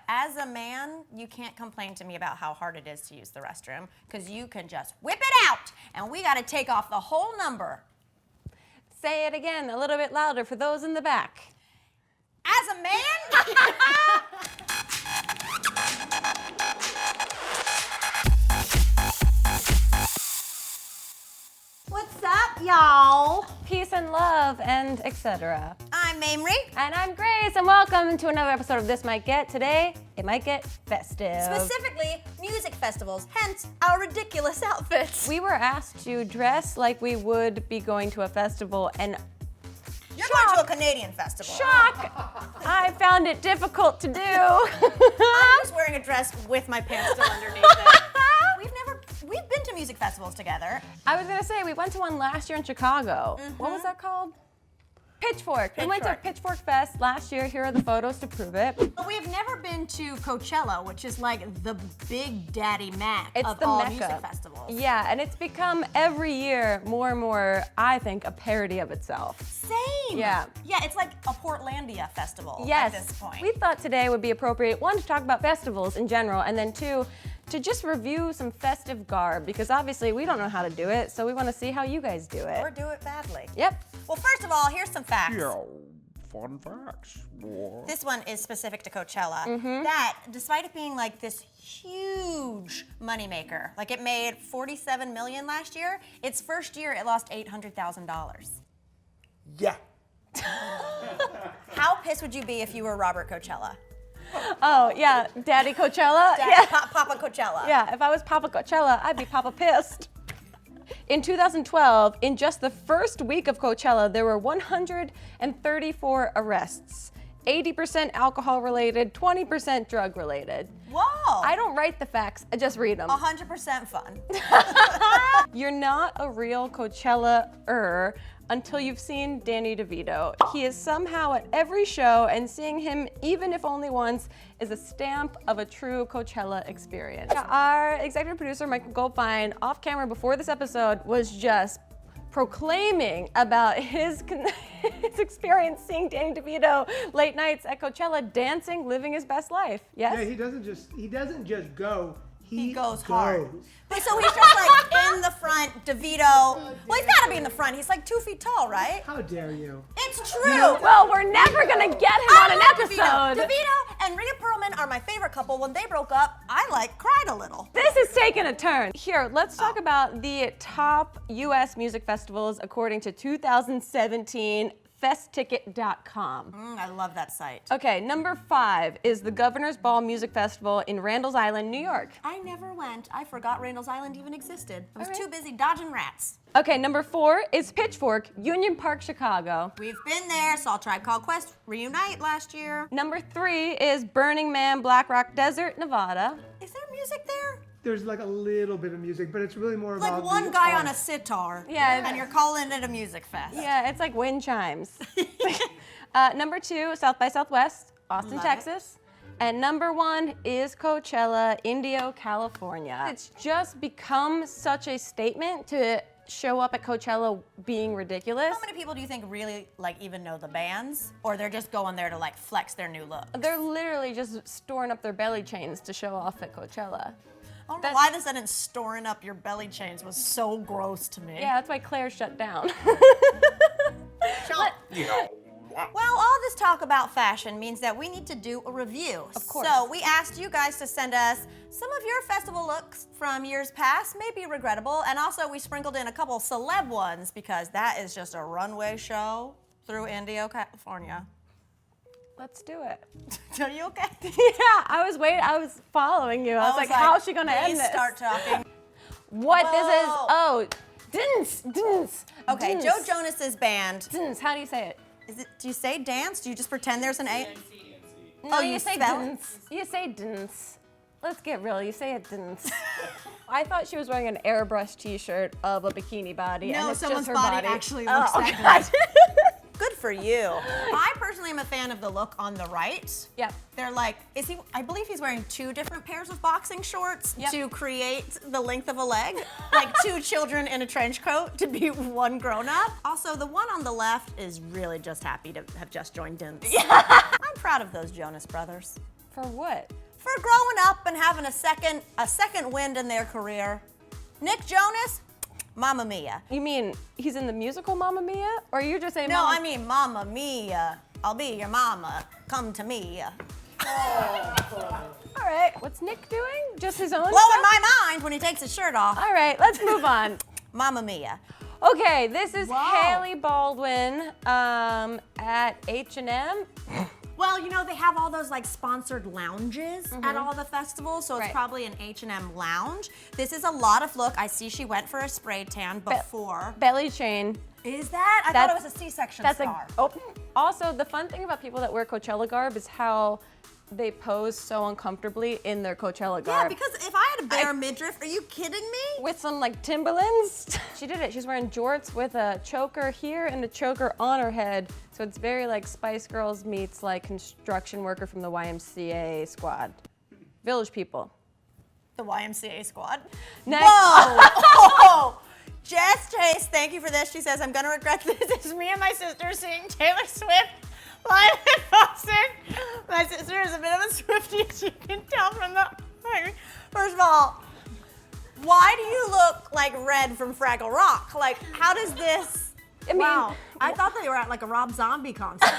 as a man, you can't complain to me about how hard it is to use the restroom, because you can just whip it out, and we got to take off the whole number. Say it again, a little bit louder for those in the back. As a man? What's up, y'all? Peace and love and etc. I'm Mamrie. And I'm Grace, and welcome to another episode of This Might Get. Today, it might get festive. Specifically, music festivals, hence our ridiculous outfits. We were asked to dress like we would be going to a festival, and You're going to a Canadian festival. shock! I found it difficult to do. I'm just wearing a dress with my pants still underneath it. We've been to music festivals together. I was gonna say, we went to one last year in Chicago. What was that called? Pitchfork. We went to Pitchfork Fest last year. Here are the photos to prove it. But we've never been to Coachella, which is like the big daddy Mac of the all Mecca. music festivals. Yeah, and it's become every year more and more, I think, a parody of itself. Same. Yeah. Yeah, it's like a Portlandia festival Yes. at this point. We thought today would be appropriate, one, to talk about festivals in general, and then two, to just review some festive garb, because obviously we don't know how to do it, so we want to see how you guys do it. Or do it badly. Yep. Well, first of all, here's some facts. Yeah, fun facts. This one is specific to Coachella. That, despite it being like this huge moneymaker, like it made $47 million last year, its first year it lost $800,000. Yeah. How pissed would you be if you were Robert Coachella? Oh, yeah, Daddy Coachella? Yeah. Papa Coachella. Yeah, if I was Papa Coachella, I'd be Papa pissed. In 2012, in just the first week of Coachella, there were 134 arrests. 80% alcohol related, 20% drug related. Whoa. I don't write the facts, I just read them. 100% fun. You're not a real Coachella-er until you've seen Danny DeVito. He is somehow at every show, and seeing him, even if only once, is a stamp of a true Coachella experience. Our executive producer, Michael Goldfine, off camera before this episode, was just proclaiming about his experience seeing Danny DeVito late nights at Coachella, dancing, living his best life. Yes? Yeah, he doesn't just go. He goes hard. But so he's just like in the front, DeVito. Well, he's gotta be in the front. He's like 2 feet tall, right? How dare you? It's true. Well, we're never gonna get him on an episode. DeVito and Rhea Perlman are my favorite couple. When they broke up, I cried a little. This is taking a turn. Here, let's talk about the top US music festivals according to 2017 festticket.com. I love that site. Okay, number 5 is the Governor's Ball Music Festival in Randall's Island, New York. I never went. I forgot Randall's Island even existed. I was All right. too busy dodging rats. Okay, number 4 is Pitchfork, Union Park, Chicago. We've been there. Saw Tribe Called Quest reunite last year. Number 3 is Burning Man, Black Rock Desert, Nevada. Is there music there? There's like a little bit of music, but it's really more Like about one the guy art. on a sitar. Yeah. And you're calling it a music fest. Yeah, it's like wind chimes. Number 2, South by Southwest, Austin, Love Texas. And number 1 is Coachella, Indio, California. It's just become such a statement to show up at Coachella being ridiculous. How many people do you think really even know the bands? Or they're just going there to flex their new look? They're literally just storing up their belly chains to show off at Coachella. I don't know why the sentence storing up your belly chains was so gross to me. Yeah, that's why Claire shut down. Well, all this talk about fashion means that we need to do a review. Of course. So we asked you guys to send us some of your festival looks from years past, maybe regrettable, and also we sprinkled in a couple celeb ones because that is just a runway show through Indio, California. Let's do it. Are you okay? Yeah, I was following you. I was like, how is she gonna end please this? start talking. What this is, Whoa. dance. Okay, dance. Joe Jonas's band. Dance, how do you say it? Do you say dance? Do you just pretend there's an A? No, you you say spell it? dance. You say dance. Let's get real, you say it dance. I thought she was wearing an airbrush t-shirt of a bikini body, and it's just her body. actually looks that God. Good for you. I personally am a fan of the look on the right. Yep. They're like, I believe he's wearing 2 different pairs of boxing shorts to create the length of a leg. Like 2 children in a trench coat to be 1 grown up. Also, the one on the left is really just happy to have just joined Dents. Yeah. I'm proud of those Jonas brothers. For what? For growing up and having a second wind in their career. Nick Jonas, Mamma Mia. You mean he's in the musical Mamma Mia? Or you're just saying No, Mamma... I mean Mamma Mia. I'll be your mama. Come to me. All right, what's Nick doing? Just his own Blowing stuff? my mind when he takes his shirt off. All right, let's move on. Mamma Mia. Okay, this is Haley Baldwin at H&M. Well, you know, they have all those like sponsored lounges at all the festivals, so it's Right. probably an H&M lounge. This is a lot of look. I see she went for a spray tan before. Belly chain. Is that? I thought it That's- was a C-section That's scar. Also, the fun thing about people that wear Coachella garb is how they pose so uncomfortably in their Coachella garb. Yeah, because if I had a bare midriff, are you kidding me? With some like Timberlands. She did it. She's wearing jorts with a choker here and a choker on her head. So it's very like Spice Girls meets like construction worker from the YMCA squad. Village People. The YMCA squad. Next. Whoa! Jess Chase, thank you for this. She says, I'm gonna regret this. It's me and my sister seeing Taylor Swift live in Boston. My sister is a bit of a Swiftie, as you can tell from the... First of all, why do you look like Red from Fraggle Rock? Like, how does this... I mean, wow. I thought they were at like a Rob Zombie concert.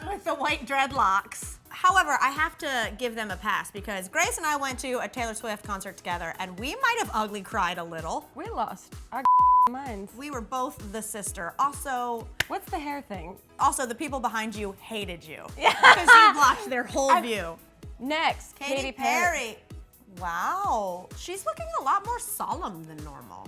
with the white dreadlocks. However, I have to give them a pass because Grace and I went to a Taylor Swift concert together and we might have ugly cried a little. we lost our minds. We were both the sister. Also, What's the hair thing? the people behind you hated you. Because you blocked their whole view. Next, Katy Perry. Wow. She's looking a lot more solemn than normal.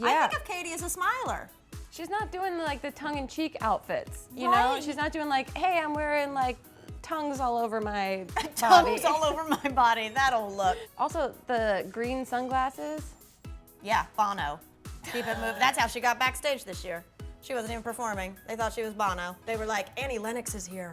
I Yeah. think of Katy as a smiler. She's not doing like the tongue-in-cheek outfits, you know? Right. She's not doing like, hey, I'm wearing like tongues all over my Tongues body. all over my body. That'll look. Also, the green sunglasses. Yeah, Bono. Keep it moving. That's how she got backstage this year. She wasn't even performing. They thought she was Bono. They were like, Annie Lennox is here.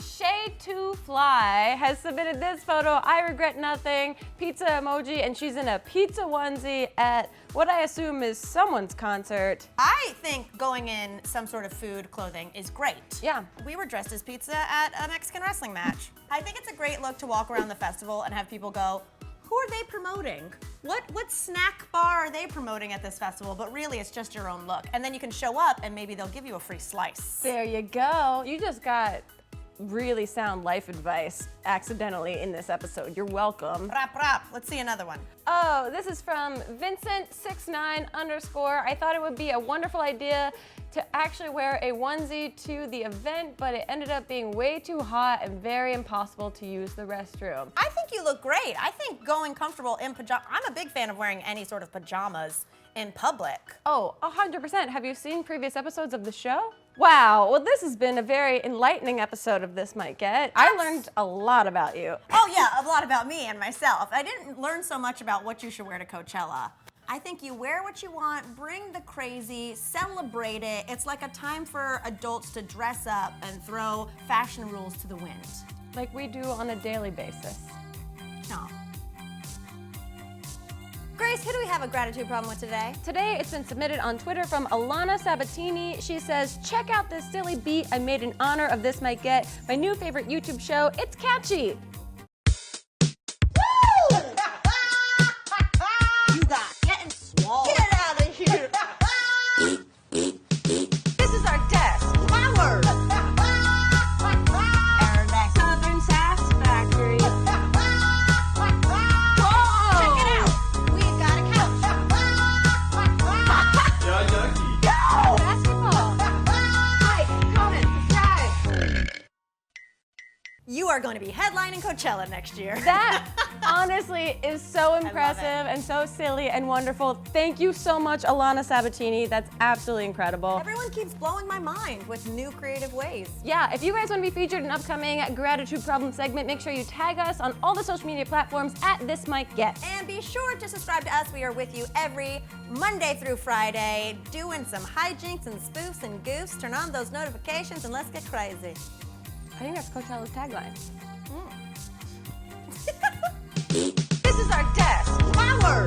Shay to Fly has submitted this photo. I regret nothing. Pizza emoji, and she's in a pizza onesie at what I assume is someone's concert. I think going in some sort of food clothing is great. Yeah. We were dressed as pizza at a Mexican wrestling match. I think it's a great look to walk around the festival and have people go, who are they promoting? What snack bar are they promoting at this festival? But really, it's just your own look. And then you can show up and maybe they'll give you a free slice. There you go. You just got really sound life advice accidentally in this episode. You're welcome. Rap, rap. Let's see another one. Oh, this is from Vincent69_. I thought it would be a wonderful idea to actually wear a onesie to the event, but it ended up being way too hot and very impossible to use the restroom. I think you look great. I think going comfortable in pajamas. I'm a big fan of wearing any sort of pajamas in public. Oh, 100%. Have you seen previous episodes of the show? Wow, well this has been a very enlightening episode of This Might Get. I learned a lot about you. Oh yeah, a lot about me and myself. I didn't learn so much about what you should wear to Coachella. I think you wear what you want, bring the crazy, celebrate it. It's like a time for adults to dress up and throw fashion rules to the wind. Like we do on a daily basis. No. Grace, who do we have a gratitude problem with today? Today, it's been submitted on Twitter from Alana Sabatini. She says, check out this silly beat I made in honor of This Might Get, my new favorite YouTube show. It's catchy. You got getting swole. Get it out of here. This is our desk. Power. Southern Sass Factory. Whoa. Check it out. We've got a couch. Go. Basketball. Like, comment, subscribe. You are going to be headlining Coachella next year. That honestly is so impressive it. and so silly and wonderful. Thank you so much, Alana Sabatini. That's absolutely incredible. Everyone keeps blowing my mind with new creative ways. Yeah, if you guys want to be featured in an upcoming Gratitude Problem segment, make sure you tag us on all the social media platforms at This Might Get. And be sure to subscribe to us. We are with you every Monday through Friday, doing some hijinks and spoofs and goofs. Turn on those notifications and let's get crazy. I think that's Coachella's tagline. This is our desk. Power.